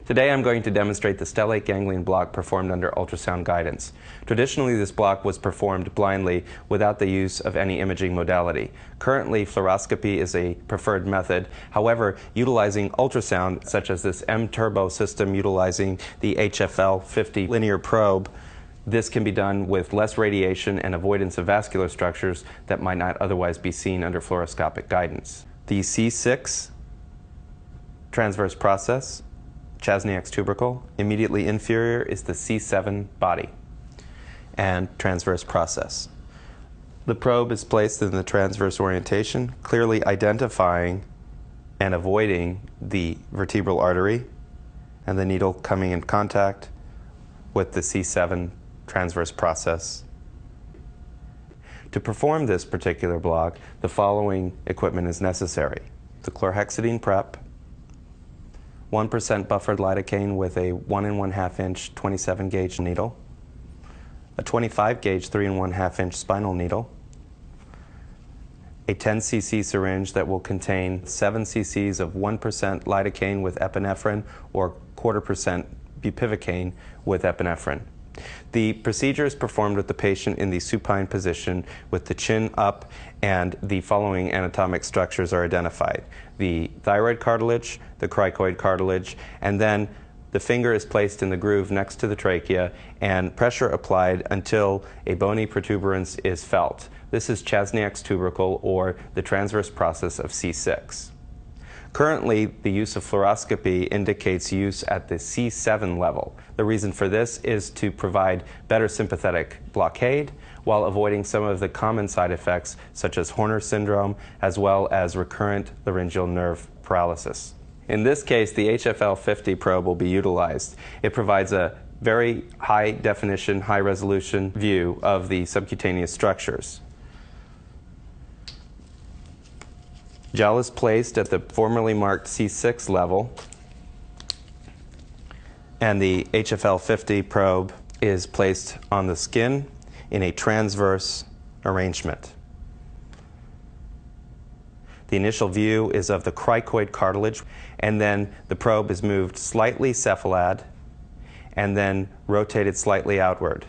Today I'm going to demonstrate the stellate ganglion block performed under ultrasound guidance. Traditionally, this block was performed blindly without the use of any imaging modality. Currently, fluoroscopy is a preferred method. However, utilizing ultrasound, such as this M-Turbo system utilizing the HFL-50 linear probe, this can be done with less radiation and avoidance of vascular structures that might not otherwise be seen under fluoroscopic guidance. The C6 transverse process, Chasniak's tubercle. Immediately inferior is the C7 body and transverse process. The probe is placed in the transverse orientation, clearly identifying and avoiding the vertebral artery, and the needle coming in contact with the C7 transverse process. To perform this particular block, the following equipment is necessary: the chlorhexidine prep, 1% buffered lidocaine with a 1 1/2 inch 27 gauge needle, a 25 gauge 3 1/2 inch spinal needle, a 10 cc syringe that will contain 7 cc's of 1% lidocaine with epinephrine or 1/4% bupivacaine with epinephrine. The procedure is performed with the patient in the supine position with the chin up, and the following anatomic structures are identified: the thyroid cartilage, the cricoid cartilage, and then the finger is placed in the groove next to the trachea and pressure applied until a bony protuberance is felt. This is Chasniak's tubercle, or the transverse process of C6. Currently, the use of fluoroscopy indicates use at the C7 level. The reason for this is to provide better sympathetic blockade while avoiding some of the common side effects such as Horner syndrome as well as recurrent laryngeal nerve paralysis. In this case, the HFL-50 probe will be utilized. It provides a very high definition, high resolution view of the subcutaneous structures. Gel is placed at the formerly marked C6 level, and the HFL-50 probe is placed on the skin in a transverse arrangement. The initial view is of the cricoid cartilage, and then the probe is moved slightly cephalad and then rotated slightly outward.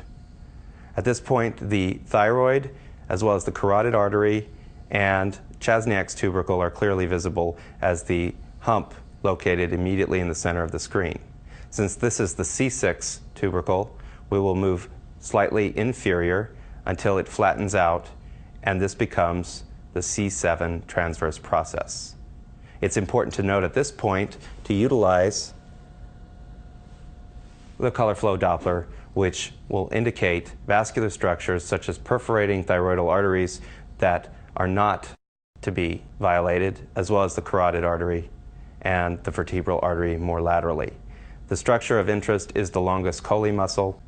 At this point, the thyroid, as well as the carotid artery and Chasniak's tubercle, are clearly visible as the hump located immediately in the center of the screen. Since this is the C6 tubercle, we will move slightly inferior until it flattens out, and this becomes the C7 transverse process. It's important to note at this point to utilize the color flow Doppler, which will indicate vascular structures such as perforating thyroidal arteries that are not to be violated, as well as the carotid artery and the vertebral artery more laterally. The structure of interest is the longus colli muscle.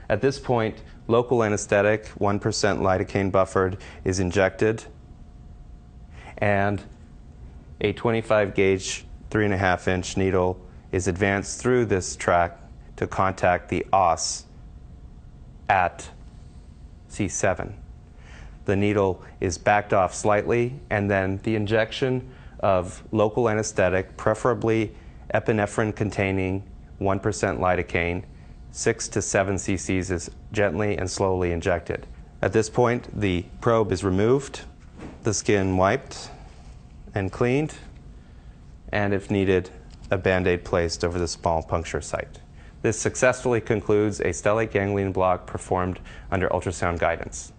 At this point, local anesthetic, 1% lidocaine buffered, is injected, and a 25 gauge 3 1/2 inch needle is advanced through this tract to contact the os at C7. The needle is backed off slightly, and then the injection of local anesthetic, preferably epinephrine containing 1% lidocaine, 6 to 7 cc's, is gently and slowly injected. At this point, the probe is removed, the skin wiped and cleaned, and if needed, a Band-Aid placed over the small puncture site. This successfully concludes a stellate ganglion block performed under ultrasound guidance.